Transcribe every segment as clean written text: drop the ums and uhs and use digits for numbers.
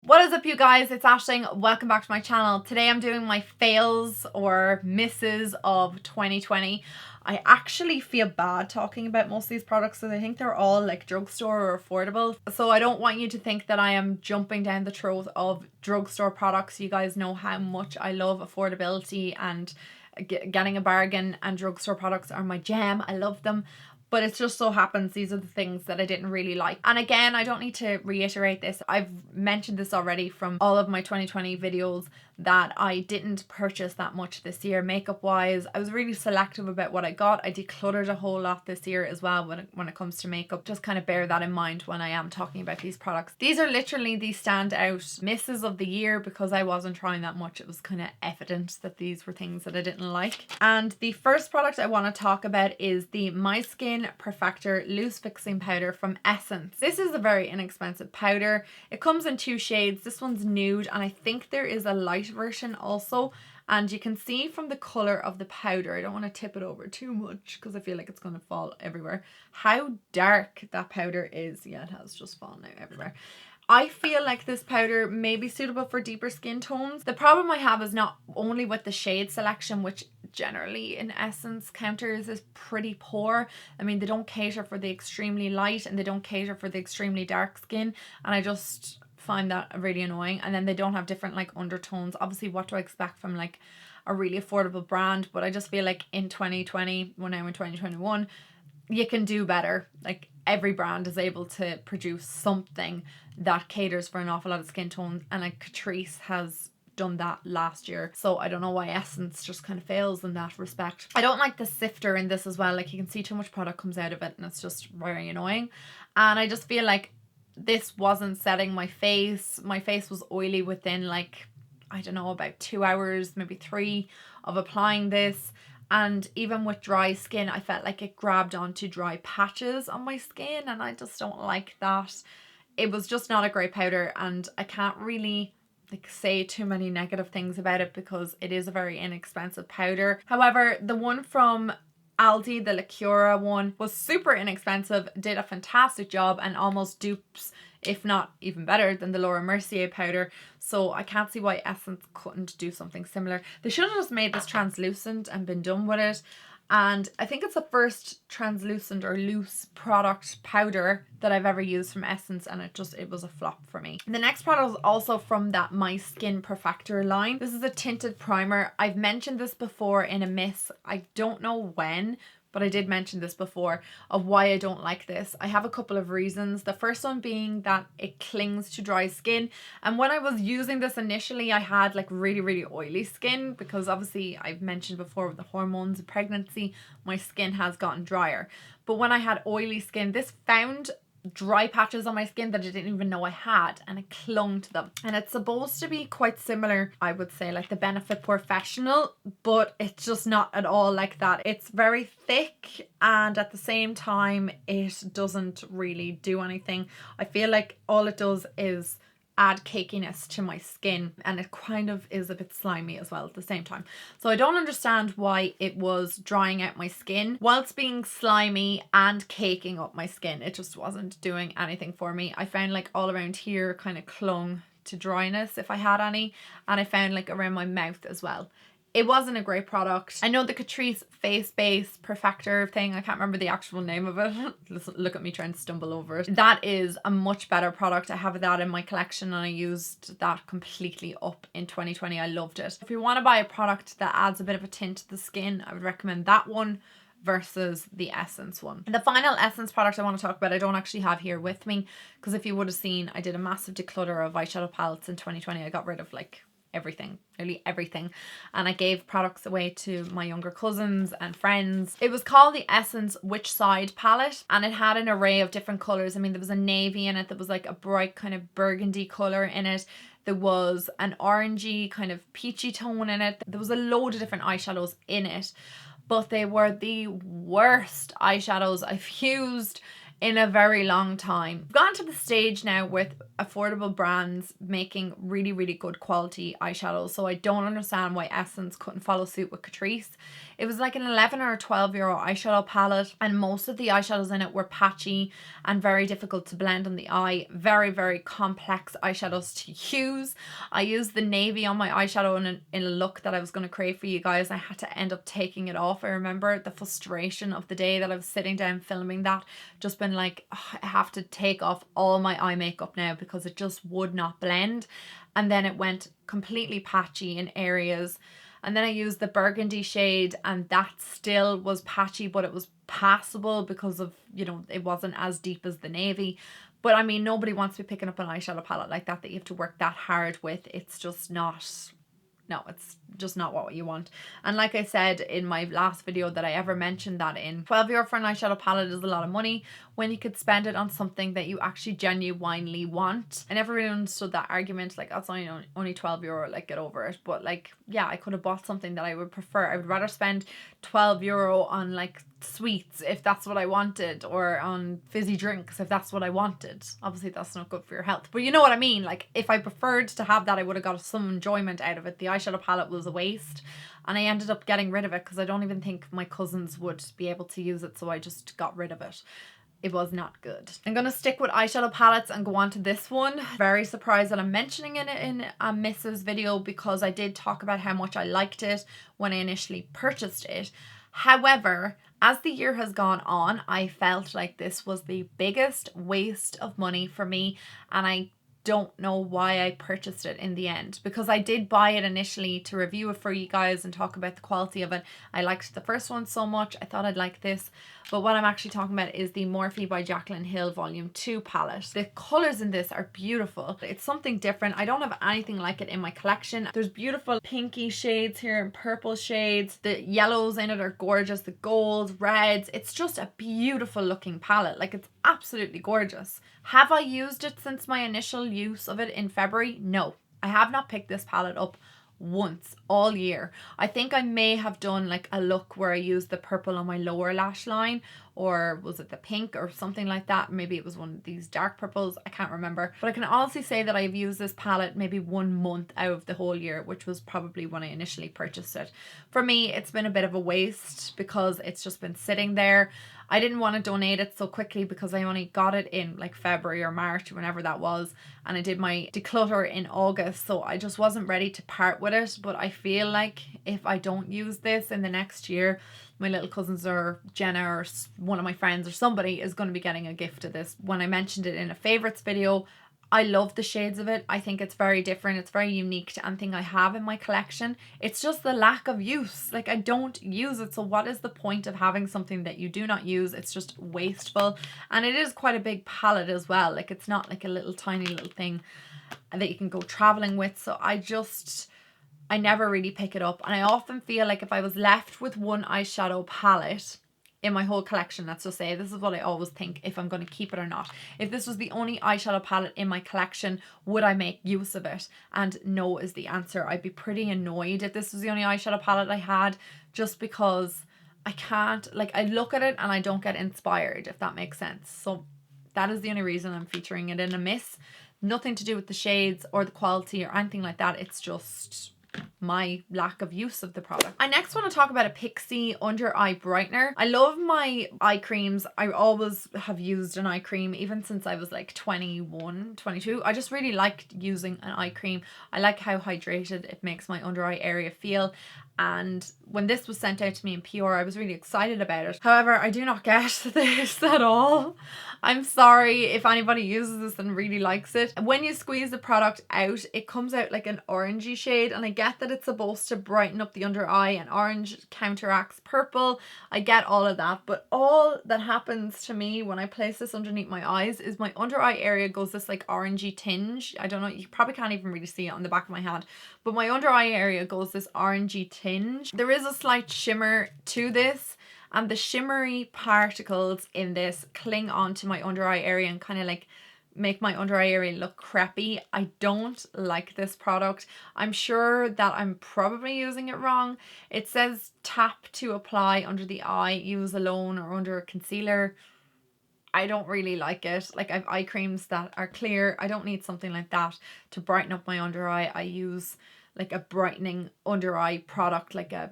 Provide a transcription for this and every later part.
What is up, you guys? It's Aisling. Welcome back to my channel. Today I'm doing my fails or misses of 2020. I actually feel bad talking about most of these products because I think they're all like drugstore or affordable. So I don't want you to think that I am jumping down the throat of drugstore products. You guys know how much I love affordability and getting a bargain, and drugstore products are my jam. I love them. But it just so happens these are the things that I didn't really like. And again, I don't need to reiterate this. I've mentioned this already from all of my 2020 videos that I didn't purchase that much this year makeup wise. I was really selective about what I got. I decluttered a whole lot this year as well when it comes to makeup. Just kind of bear that in mind when I am talking about these products. These are literally the standout misses of the year because I wasn't trying that much. It was kind of evident that these were things that I didn't like. And the first product I want to talk about is the My Skin Perfector Loose Fixing Powder from Essence. This is a very inexpensive powder. It comes in two shades. This one's nude, and I think there is a light version also. And you can see from the color of the powder, I don't want to tip it over too much because I feel like it's going to fall everywhere, how dark that powder is. Yeah, it has just fallen out everywhere. I feel like this powder may be suitable for deeper skin tones. The problem I have is not only with the shade selection, which generally in Essence counters is pretty poor. I mean, they don't cater for the extremely light and they don't cater for the extremely dark skin, and I just find that really annoying. And then they don't have different like undertones. Obviously, what do I expect from like a really affordable brand? But I just feel like in 2020, when I'm in 2021, you can do better. Like every brand is able to produce something that caters for an awful lot of skin tones, and like Catrice has done that last year. So I don't know why Essence just kind of fails in that respect. I don't like the sifter in this as well. Like you can see too much product comes out of it and it's just very annoying. And I just feel like this wasn't setting my face. My face was oily within like, I don't know, about 2 hours, maybe 3 of applying this. And even with dry skin, I felt like it grabbed onto dry patches on my skin, and I just don't like that. It was just not a great powder, and I can't really like say too many negative things about it because it is a very inexpensive powder. However, the one from Aldi, the Lacura one, was super inexpensive, did a fantastic job, and almost dupes, if not even better than the Laura Mercier powder. So I can't see why Essence couldn't do something similar. They should have just made this translucent and been done with it. And I think it's the first translucent or loose product powder that I've ever used from Essence, and it was a flop for me. The next product is also from that My Skin Perfector line. This is a tinted primer. I've mentioned this before in a miss. I don't know when, but I did mention this before of why I don't like this. I have a couple of reasons. The first one being that it clings to dry skin. And when I was using this initially, I had like really, really oily skin because obviously I've mentioned before with the hormones and pregnancy, my skin has gotten drier. But when I had oily skin, this found dry patches on my skin that I didn't even know I had, and it clung to them. And it's supposed to be quite similar, I would say, like the Benefit Professional, but it's just not at all like that. It's very thick, and at the same time it doesn't really do anything. I feel like all it does is add cakiness to my skin, and it kind of is a bit slimy as well at the same time. So I don't understand why it was drying out my skin whilst being slimy and caking up my skin. It just wasn't doing anything for me. I found like all around here kind of clung to dryness if I had any, and I found like around my mouth as well. It wasn't a great product. I know the Catrice Face Base Perfector thing, I can't remember the actual name of it. Look at me trying to stumble over it. That is a much better product. I have that in my collection and I used that completely up in 2020. I loved it. If you want to buy a product that adds a bit of a tint to the skin, I would recommend that one versus the Essence one. The final Essence product I want to talk about, I don't actually have here with me because if you would have seen, I did a massive declutter of eyeshadow palettes in 2020. I got rid of like everything, nearly everything, and I gave products away to my younger cousins and friends. It was called the Essence Which Side palette, and it had an array of different colors. I mean, there was a navy in it, there was like a bright kind of burgundy color in it, there was an orangey kind of peachy tone in it, there was a load of different eyeshadows in it, but they were the worst eyeshadows I've used in a very long time. I've gone to the stage now with affordable brands making really, really good quality eyeshadows, so I don't understand why Essence couldn't follow suit with Catrice. It was like an 11 or 12 euro eyeshadow palette, and most of the eyeshadows in it were patchy and very difficult to blend on the eye. Very, very complex eyeshadows to use. I used the navy on my eyeshadow in a look that I was going to create for you guys. I had to end up taking it off. I remember the frustration of the day that I was sitting down filming that, just been like, oh, I have to take off all my eye makeup now because it just would not blend. And then it went completely patchy in areas. And then I used the burgundy shade, and that still was patchy, but it was passable because of, you know, it wasn't as deep as the navy. But I mean, nobody wants to be picking up an eyeshadow palette like that you have to work that hard with. It's just not, no, it's just not what you want. And like I said in my last video that I ever mentioned that in, 12 euro for an eyeshadow palette is a lot of money when you could spend it on something that you actually genuinely want. I never really understood that argument, like, that's only 12 euro, like, get over it. But like, yeah, I could have bought something that I would prefer. I would rather spend 12 euro on like sweets if that's what I wanted, or on fizzy drinks if that's what I wanted. Obviously that's not good for your health, but you know what I mean. Like, if I preferred to have that, I would have got some enjoyment out of it. The eyeshadow palette was a waste, and I ended up getting rid of it because I don't even think my cousins would be able to use it, so I just got rid of it. It was not good. I'm going to stick with eyeshadow palettes and go on to this one. Very surprised that I'm mentioning it in a Mrs. video, because I did talk about how much I liked it when I initially purchased it. However, as the year has gone on, I felt like this was the biggest waste of money for me, and I don't know why I purchased it in the end, because I did buy it initially to review it for you guys and talk about the quality of it. I liked the first one so much, I thought I'd like this. But what I'm actually talking about is the Morphe by Jaclyn Hill Volume 2 palette. The colours in this are beautiful. It's something different. I don't have anything like it in my collection. There's beautiful pinky shades here and purple shades. The yellows in it are gorgeous. The golds, reds. It's just a beautiful looking palette. Like, it's absolutely gorgeous. Have I used it since my initial use of it in February? No. I have not picked this palette up once all year. I think I may have done like a look where I used the purple on my lower lash line, or was it the pink or something like that? Maybe it was one of these dark purples, I can't remember. But I can honestly say that I've used this palette maybe 1 month out of the whole year, which was probably when I initially purchased it. For me, it's been a bit of a waste because it's just been sitting there. I didn't want to donate it so quickly because I only got it in like February or March, whenever that was, and I did my declutter in August, so I just wasn't ready to part with it. But I feel like if I don't use this in the next year, my little cousins or Jenna or one of my friends or somebody is going to be getting a gift of this. When I mentioned it in a favorites video, I love the shades of it. I think it's very different. It's very unique to anything I have in my collection. It's just the lack of use. Like, I don't use it. So what is the point of having something that you do not use? It's just wasteful. And it is quite a big palette as well. Like, it's not like a little tiny little thing that you can go traveling with. So I never really pick it up. And I often feel like if I was left with one eyeshadow palette in my whole collection, let's just say, this is what I always think if I'm going to keep it or not. If this was the only eyeshadow palette in my collection, would I make use of it? And no is the answer. I'd be pretty annoyed if this was the only eyeshadow palette I had, just because I can't, like, I look at it and I don't get inspired, if that makes sense. So that is the only reason I'm featuring it in a miss. Nothing to do with the shades or the quality or anything like that. It's just my lack of use of the product. I next want to talk about a Pixi under eye brightener. I love my eye creams. I always have used an eye cream even since I was like 21, 22. I just really liked using an eye cream. I like how hydrated it makes my under eye area feel. And when this was sent out to me in PR, I was really excited about it. However, I do not get this at all. I'm sorry if anybody uses this and really likes it. When you squeeze the product out, it comes out like an orangey shade, and I get that it's supposed to brighten up the under eye and orange counteracts purple. I get all of that, but all that happens to me when I place this underneath my eyes is my under eye area goes this like orangey tinge. I don't know, you probably can't even really see it on the back of my hand, but my under eye area goes this orangey tinge. There is a slight shimmer to this, and the shimmery particles in this cling onto my under eye area and kind of like make my under eye area look crepey. I don't like this product. I'm sure that I'm probably using it wrong. It says tap to apply under the eye, use alone or under a concealer. I don't really like it. Like, I have eye creams that are clear. I don't need something like that to brighten up my under eye. I use like a brightening under eye product, like a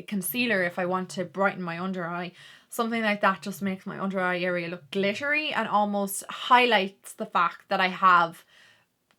concealer if I want to brighten my under eye. Something like that just makes my under eye area look glittery and almost highlights the fact that I have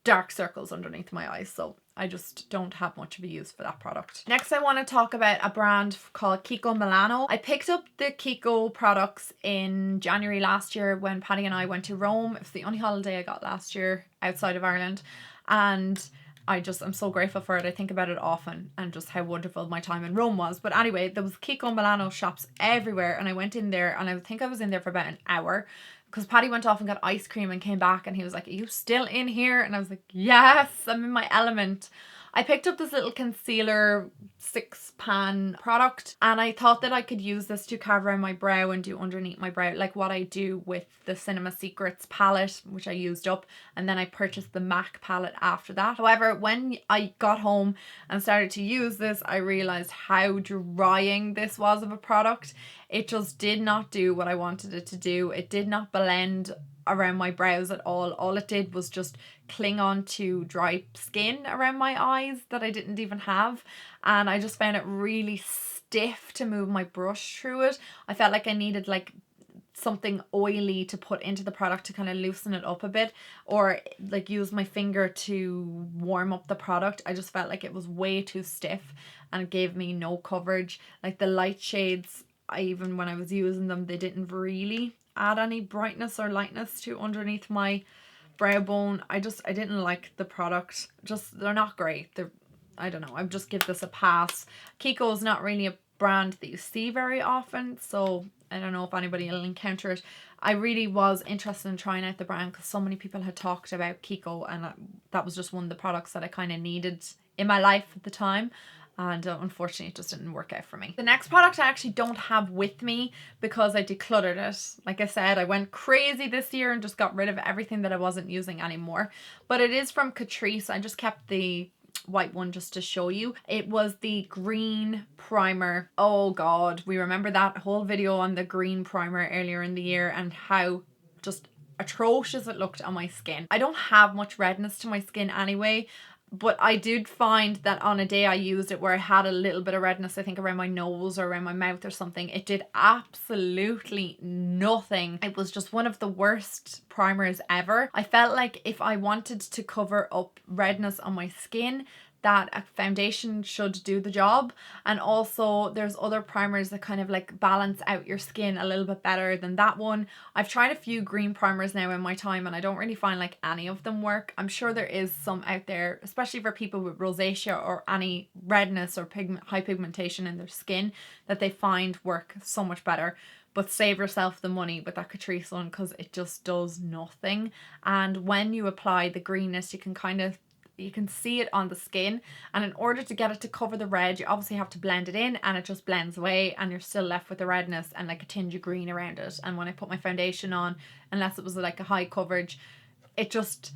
dark circles underneath my eyes. So I just don't have much of a use for that product. Next, I want to talk about a brand called Kiko Milano. I picked up the Kiko products in January last year when Patty and I went to Rome. It was the only holiday I got last year outside of Ireland, and I'm so grateful for it. I think about it often and just how wonderful my time in Rome was. But anyway, there was Kiko Milano shops everywhere, and I went in there, and I think I was in there for about an hour because Patty went off and got ice cream and came back, and he was like, "Are you still in here?" And I was like, "Yes, I'm in my element." I picked up this little concealer 6-pan product, and I thought that I could use this to carve around my brow and do underneath my brow, like what I do with the Cinema Secrets palette, which I used up, and then I purchased the MAC palette after that. However, when I got home and started to use this, I realized how drying this was of a product. It just did not do what I wanted it to do. It did not blend around my brows at all. All it did was just cling on to dry skin around my eyes that I didn't even have, and I just found it really stiff to move my brush through it. I felt like I needed like something oily to put into the product to kind of loosen it up a bit, or like use my finger to warm up the product. I just felt like it was way too stiff and it gave me no coverage. Like the light shades, even when I was using them, they didn't really add any brightness or lightness to underneath my brow bone. I didn't like the product. Just, they're not great. I don't know, I'd just give this a pass. Kiko is not really a brand that you see very often, so I don't know if anybody will encounter it. I really was interested in trying out the brand because so many people had talked about Kiko, and that was just one of the products that I kind of needed in my life at the time. And unfortunately it just didn't work out for me. The next product I actually don't have with me because I decluttered it. Like I said, I went crazy this year and just got rid of everything that I wasn't using anymore. But it is from Catrice. I just kept the white one just to show you. It was the green primer. Oh god, we remember that whole video on the green primer earlier in the year and how just atrocious it looked on my skin. I don't have much redness to my skin anyway, but I did find that on a day I used it where I had a little bit of redness, I think around my nose or around my mouth or something, it did absolutely nothing. It was just one of the worst primers ever. I felt like if I wanted to cover up redness on my skin, that a foundation should do the job. And also there's other primers that kind of like balance out your skin a little bit better than that one. I've tried a few green primers now in my time and I don't really find like any of them work. I'm sure there is some out there, especially for people with rosacea or any redness or high pigmentation in their skin, that they find work so much better. But save yourself the money with that Catrice one because it just does nothing. And when you apply the greenness, you can see it on the skin, and in order to get it to cover the red, you obviously have to blend it in, and it just blends away and you're still left with the redness and like a tinge of green around it. And when I put my foundation on, unless it was like a high coverage, it just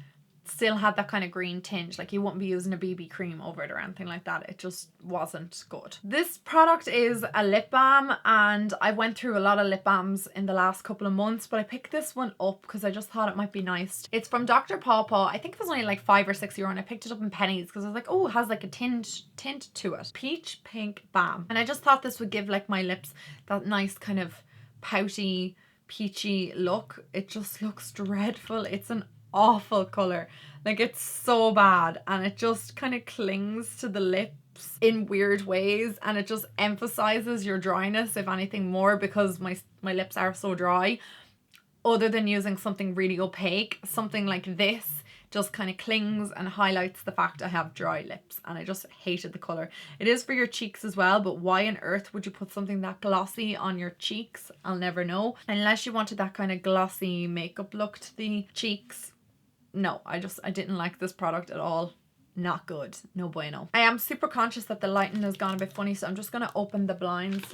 still had that kind of green tinge. Like you wouldn't be using a BB cream over it or anything like that. It just wasn't good. This product is a lip balm, and I went through a lot of lip balms in the last couple of months, but I picked this one up because I just thought it might be nice. It's from Dr. Pawpaw. I think it was only like €5 or €6 and I picked it up in pennies because I was like, oh, it has like a tint to it. Peach Pink Balm. And I just thought this would give like my lips that nice kind of pouty, peachy look. It just looks dreadful. It's an awful color. Like it's so bad, and it just kind of clings to the lips in weird ways, and it just emphasizes your dryness if anything more, because my lips are so dry. Other than using something really opaque, something like this just kind of clings and highlights the fact I have dry lips, and I just hated the color. It is for your cheeks as well, but why on earth would you put something that glossy on your cheeks? I'll never know. Unless you wanted that kind of glossy makeup look to the cheeks. No, I didn't like this product at all. Not good. No bueno. I am super conscious that the lighting has gone a bit funny, so I'm just going to open the blinds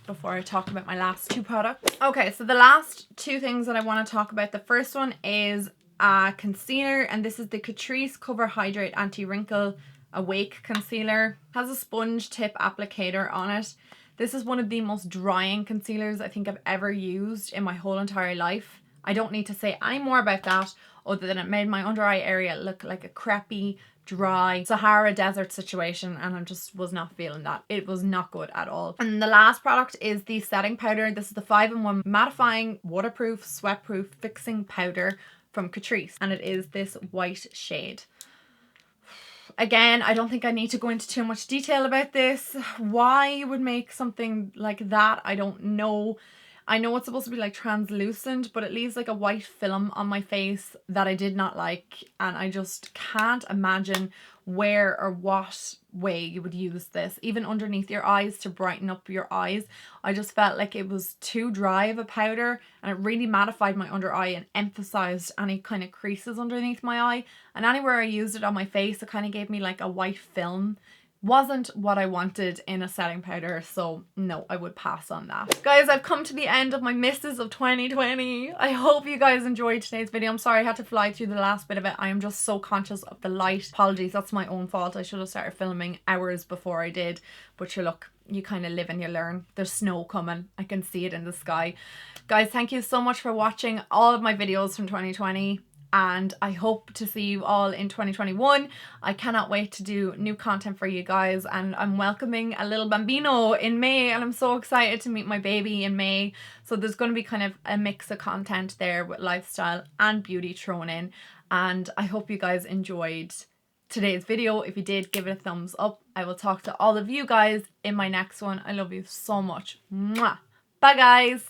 before I talk about my last two products. Okay, so the last two things that I want to talk about. The first one is a concealer, and this is the Catrice Cover Hydrate Anti-Wrinkle Awake Concealer. It has a sponge tip applicator on it. This is one of the most drying concealers I think I've ever used in my whole entire life. I don't need to say any more about that other than it made my under eye area look like a crappy, dry Sahara desert situation, and I just was not feeling that. It was not good at all. And the last product is the setting powder. This is the 5-in-1 mattifying, waterproof, sweatproof fixing powder from Catrice, and it is this white shade. Again, I don't think I need to go into too much detail about this. Why you would make something like that, I don't know. I know it's supposed to be like translucent, but it leaves like a white film on my face that I did not like, and I just can't imagine where or what way you would use this, even underneath your eyes to brighten up your eyes. I just felt like it was too dry of a powder, and it really mattified my under eye and emphasized any kind of creases underneath my eye, and anywhere I used it on my face it kind of gave me like a white film. Wasn't what I wanted in a setting powder, so no, I would pass on that. Guys, I've come to the end of my misses of 2020. I hope you guys enjoyed today's video. I'm sorry I had to fly through the last bit of it. I am just so conscious of the light. Apologies, that's my own fault. I should have started filming hours before I did, but sure, look, you kind of live and you learn. There's snow coming. I can see it in the sky. Guys, thank you so much for watching all of my videos from 2020. And I hope to see you all in 2021. I cannot wait to do new content for you guys, and I'm welcoming a little bambino in May, and I'm so excited to meet my baby in May. So there's going to be kind of a mix of content there with lifestyle and beauty thrown in, and I hope you guys enjoyed today's video. If you did, give it a thumbs up. I will talk to all of you guys in my next one. I love you so much. Mwah. Bye guys.